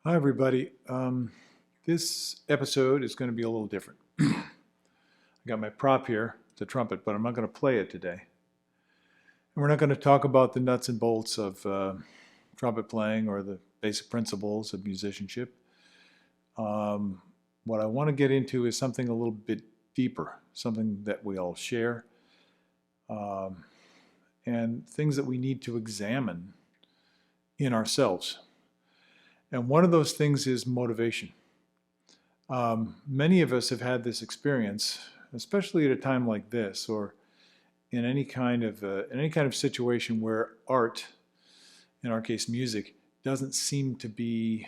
Hi, everybody. This episode is going to be a little different. I got my prop here, the trumpet, but I'm not going to play it today. And we're not going to talk about the nuts and bolts of trumpet playing or the basic principles of musicianship. Um, what I want to get into is something a little bit deeper, something that we all share, um, and things that we need to examine in ourselves. And one of those things is motivation. Many of us have had this experience, especially at a time like this, or in any kind of situation where art, in our case music, doesn't seem to be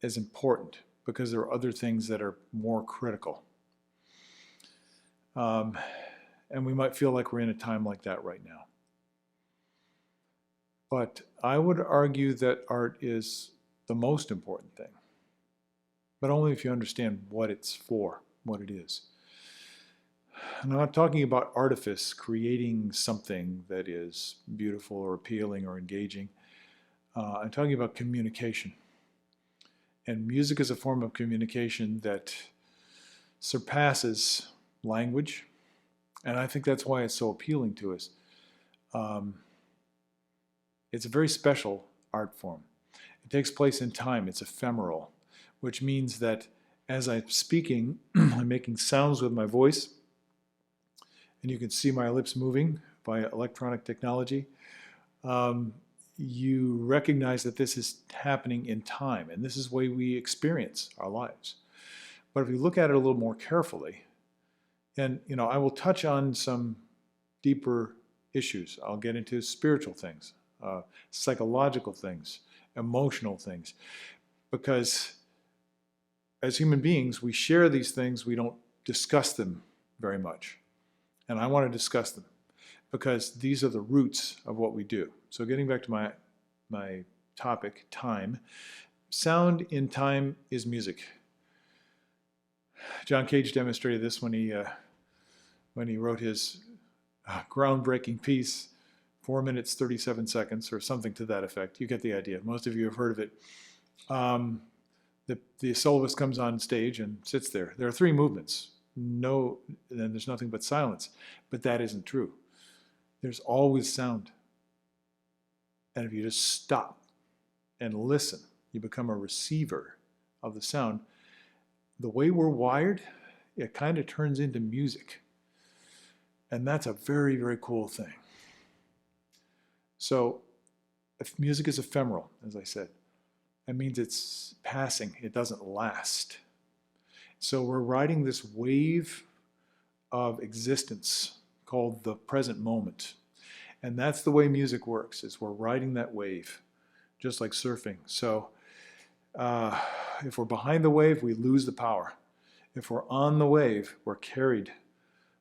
as important because there are other things that are more critical. Um, and we might feel like we're in a time like that right now. But I would argue that art is the most important thing, but only if you understand what it's for, what it is. And I'm not talking about artifice, creating something that is beautiful or appealing or engaging. I'm talking about communication. And music is a form of communication that surpasses language. And I think that's why it's so appealing to us. Um, it's a very special art form. It takes place in time, it's ephemeral, which means that as I'm speaking, I'm making sounds with my voice, and you can see my lips moving by electronic technology. Um, you recognize that this is happening in time, and this is the way we experience our lives. But if you look at it a little more carefully, and I will touch on some deeper issues. I'll get into spiritual things, psychological things, emotional things, because as human beings, we share these things, we don't discuss them very much. And I want to discuss them because these are the roots of what we do. So getting back to my topic, time. Sound in time is music. John Cage demonstrated this when he wrote his groundbreaking piece, 4 minutes 37 seconds, or something to that effect. You get the idea. Most of you have heard of it. The soloist comes on stage and sits there. There are three movements. No, then there's nothing but silence. But that isn't true. There's always sound. And if you just stop and listen, you become a receiver of the sound. The way we're wired, it kind of turns into music. And that's a very, very cool thing. So, if music is ephemeral, as I said, that means it's passing, it doesn't last. So we're riding this wave of existence called the present moment. And that's the way music works, is we're riding that wave, just like surfing. So if we're behind the wave, we lose the power. If we're on the wave, we're carried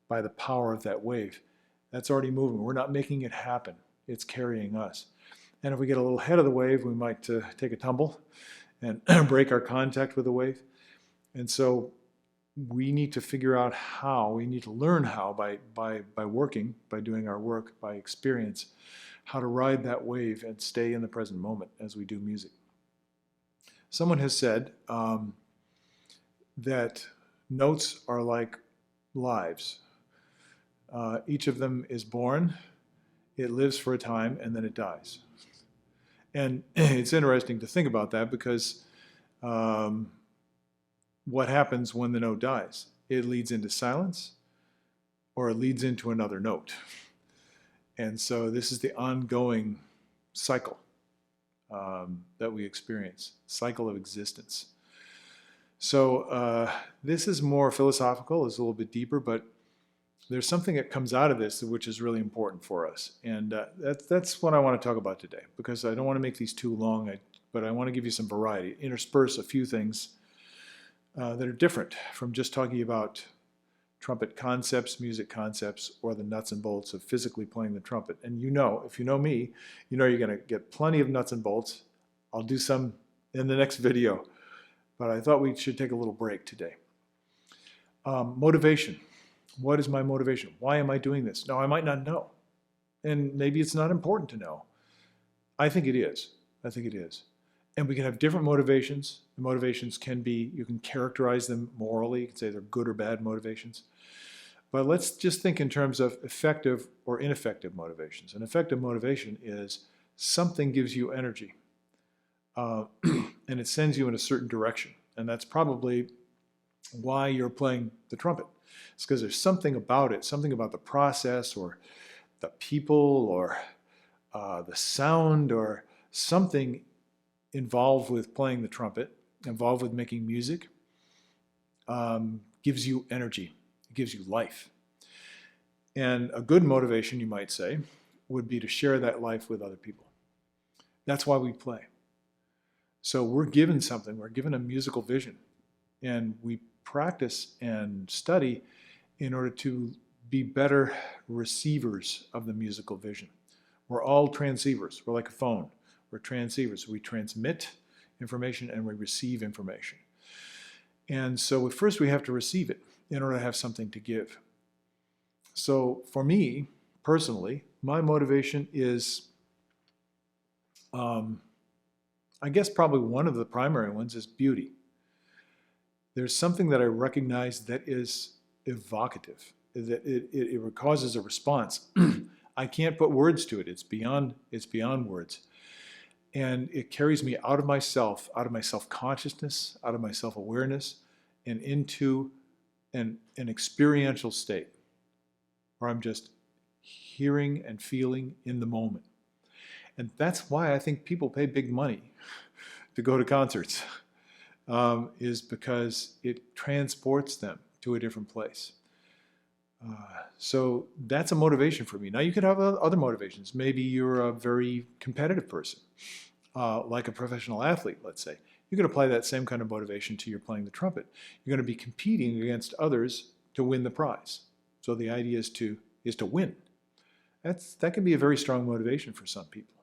by the power of that wave. That's already moving. We're not making it happen. It's carrying us. And if we get a little ahead of the wave, we might take a tumble and break our contact with the wave. And so we need to figure out how, we need to learn how by working, by doing our work, by experience, how to ride that wave and stay in the present moment as we do music. Someone has said that notes are like lives. Each of them is born, it lives for a time, and then it dies. And it's interesting to think about that because what happens when the note dies? It leads into silence or it leads into another note. And so this is the ongoing cycle that we experience, cycle of existence. So this is more philosophical, it's a little bit deeper, but there's something that comes out of this which is really important for us. And that's what I want to talk about today, because I don't want to make these too long, but I want to give you some variety, intersperse a few things that are different from just talking about trumpet concepts, music concepts, or the nuts and bolts of physically playing the trumpet. And if you know me, you know you're going to get plenty of nuts and bolts. I'll do some in the next video, but I thought we should take a little break today. Motivation. What is my motivation? Why am I doing this? Now, I might not know, and maybe it's not important to know. I think it is. I think it is. And we can have different motivations. The motivations can be, you can characterize them morally. You can say they're good or bad motivations. But let's just think in terms of effective or ineffective motivations. An effective motivation is something gives you energy, and it sends you in a certain direction. And that's probably why you're playing the trumpet. It's because there's something about it, something about the process or the people or the sound or something involved with playing the trumpet, involved with making music, gives you energy. It gives you life. And a good motivation, you might say, would be to share that life with other people. That's why we play. So we're given something, we're given a musical vision, and we practice and study in order to be better receivers of the musical vision. We're all transceivers. We're like a phone. We're transceivers. We transmit information and we receive information. And so at first we have to receive it in order to have something to give. So for me, personally, my motivation is, I guess probably one of the primary ones is beauty. There's something that I recognize that is evocative, that it causes a response. I can't put words to it. It's beyond words. And it carries me out of my self-consciousness, out of my self-awareness, and into an experiential state where I'm just hearing and feeling in the moment. And that's why I think people pay big money to go to concerts, is because it transports them to a different place. So that's a motivation for me. Now you could have other motivations. Maybe you're a very competitive person, like a professional athlete, let's say. You can apply that same kind of motivation to your playing the trumpet. You're going to be competing against others to win the prize. So the idea is to win. That can be a very strong motivation for some people.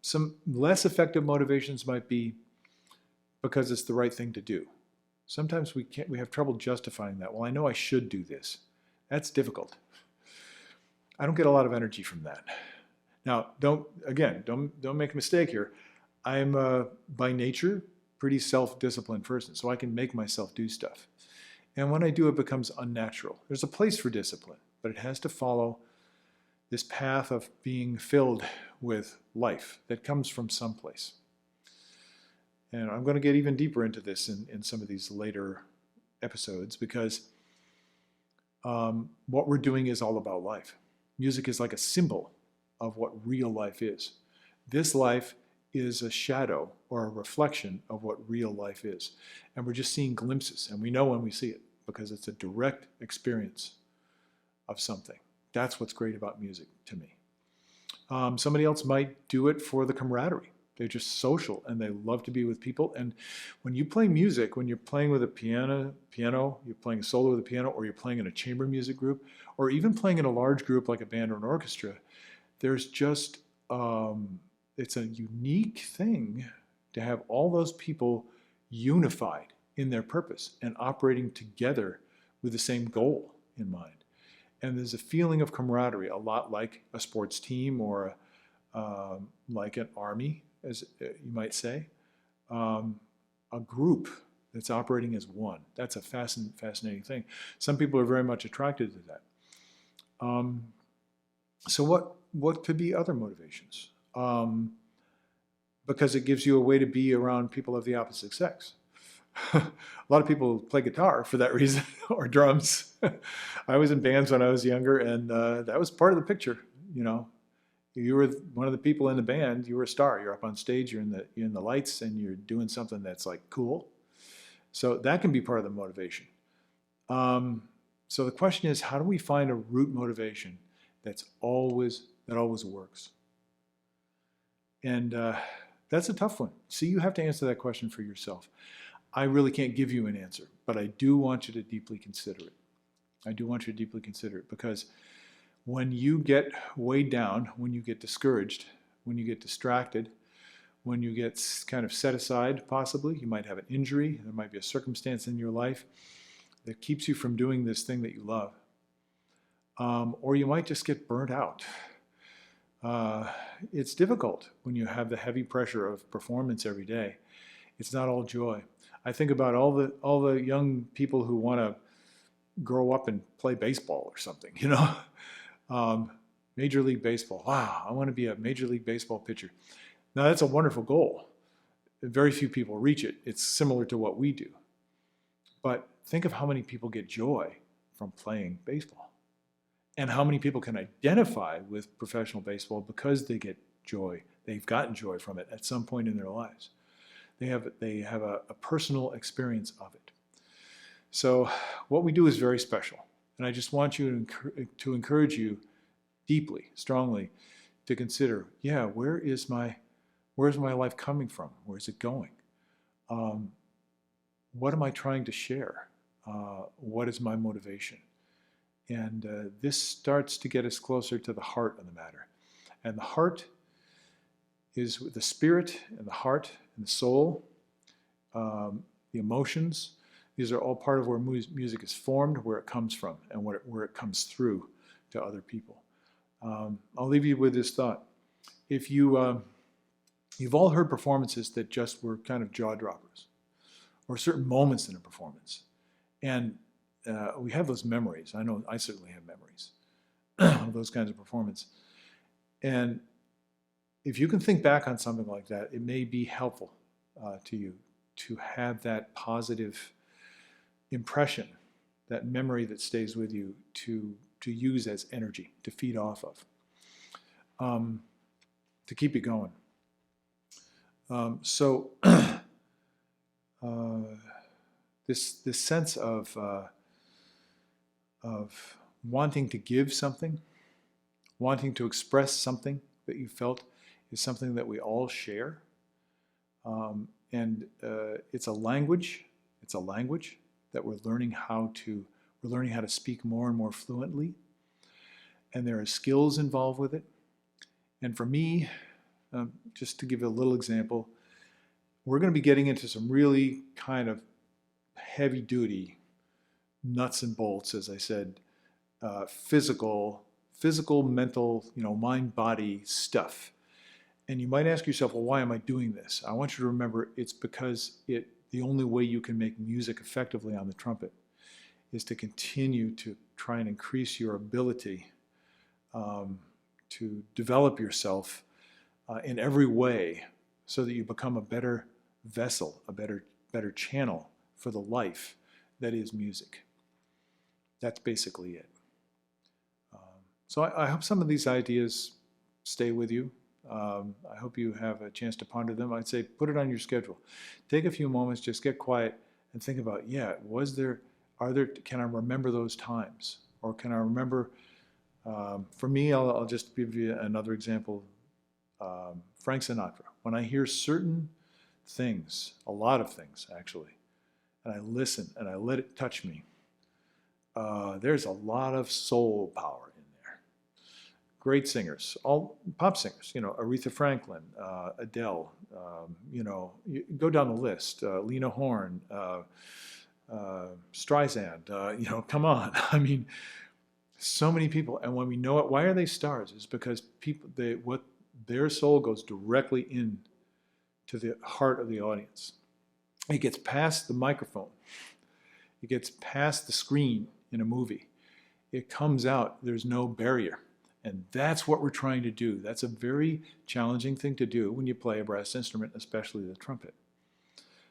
Some less effective motivations might be because it's the right thing to do. Sometimes we have trouble justifying that. Well, I know I should do this. That's difficult. I don't get a lot of energy from that. Now, don't make a mistake here. I'm by nature pretty self-disciplined person, so I can make myself do stuff. And when I do, it becomes unnatural. There's a place for discipline, but it has to follow this path of being filled with life that comes from someplace. And I'm going to get even deeper into this in some of these later episodes, because what we're doing is all about life. Music is like a symbol of what real life is. This life is a shadow or a reflection of what real life is. And we're just seeing glimpses, and we know when we see it because it's a direct experience of something. That's what's great about music to me. Somebody else might do it for the camaraderie. They're just social and they love to be with people. And when you play music, when you're playing with a piano, you're playing a solo with a piano, or you're playing in a chamber music group, or even playing in a large group like a band or an orchestra, there's just, it's a unique thing to have all those people unified in their purpose and operating together with the same goal in mind. And there's a feeling of camaraderie, a lot like a sports team or like an army, as you might say, a group that's operating as one. That's a fascinating thing. Some people are very much attracted to that. So what could be other motivations? Because it gives you a way to be around people of the opposite sex. A lot of people play guitar for that reason, or drums. I was in bands when I was younger, and that was part of the picture, you know. You were one of the people in the band. You were a star. You're up on stage. You're in the lights, and you're doing something that's like cool. So that can be part of the motivation. So the question is, how do we find a root motivation that always works? And that's a tough one. See, you have to answer that question for yourself. I really can't give you an answer, but I do want you to deeply consider it. I do want you to deeply consider it, because when you get weighed down, when you get discouraged, when you get distracted, when you get kind of set aside, possibly, you might have an injury, there might be a circumstance in your life that keeps you from doing this thing that you love. Or you might just get burnt out. Uh, it's difficult when you have the heavy pressure of performance every day. It's not all joy. I think about all the young people who want to grow up and play baseball or something, you know. um, Major League Baseball. Wow, I want to be a Major League Baseball pitcher. Now that's a wonderful goal. Very few people reach it. It's similar to what we do. But think of how many people get joy from playing baseball, and how many people can identify with professional baseball because they get joy. They've gotten joy from it at some point in their lives. They have a personal experience of it. So what we do is very special. And I just want you to encourage you deeply, strongly, to consider, yeah, where's my life coming from? Where's it going? What am I trying to share? What is my motivation? And this starts to get us closer to the heart of the matter. And the heart is the spirit and the heart and the soul, the emotions. These are all part of where music is formed, where it comes from, and where it comes through to other people. I'll leave you with this thought. If you've all heard performances that just were kind of jaw droppers, or certain moments in a performance, and we have those memories. I know I certainly have memories of those kinds of performances. And if you can think back on something like that, it may be helpful to you to have that positive impression, that memory that stays with you to use as energy, to feed off of, to keep it going. So this sense of wanting to give something, wanting to express something that you felt, is something that we all share. And it's a language. It's a language that we're learning how to speak more and more fluently. And there are skills involved with it. And for me, just to give you a little example, we're going to be getting into some really kind of heavy duty nuts and bolts, as I said, physical, mental, mind, body stuff. And you might ask yourself, well, why am I doing this? I want you to remember it's because the only way you can make music effectively on the trumpet is to continue to try and increase your ability to develop yourself in every way so that you become a better vessel, a better channel for the life that is music. That's basically it. So I hope some of these ideas stay with you. I hope you have a chance to ponder them. I'd say put it on your schedule. Take a few moments, just get quiet and think about, can I remember those times? Or can I remember, for me, I'll just give you another example. Frank Sinatra. When I hear certain things, a lot of things actually, and I listen and I let it touch me, there's a lot of soul power in there. Great singers, all pop singers, Aretha Franklin, Adele, you go down the list, Lena Horne, Streisand, come on. I mean, so many people. And when we know it, why are they stars? Is because their soul goes directly in to the heart of the audience. It gets past the microphone. It gets past the screen in a movie. It comes out. There's no barrier. And that's what we're trying to do. That's a very challenging thing to do when you play a brass instrument, especially the trumpet.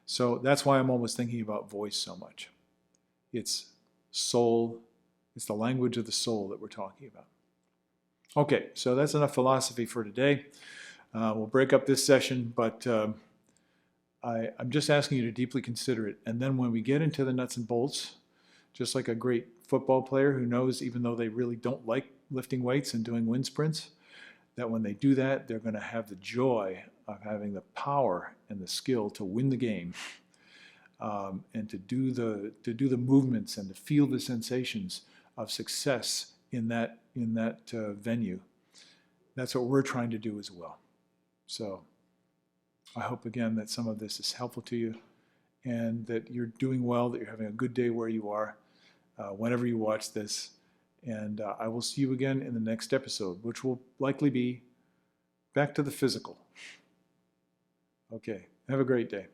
So that's why I'm always thinking about voice so much. It's soul. It's the language of the soul that we're talking about. Okay, so that's enough philosophy for today. We'll break up this session, but I'm just asking you to deeply consider it. And then when we get into the nuts and bolts, just like a great football player who knows, even though they really don't like lifting weights and doing wind sprints, that when they do that, they're going to have the joy of having the power and the skill to win the game, and to do the movements and to feel the sensations of success in that venue. That's what we're trying to do as well. So I hope again that some of this is helpful to you, and that you're doing well, that you're having a good day where you are, whenever you watch this. And I will see you again in the next episode, which will likely be back to the physical. Okay, have a great day.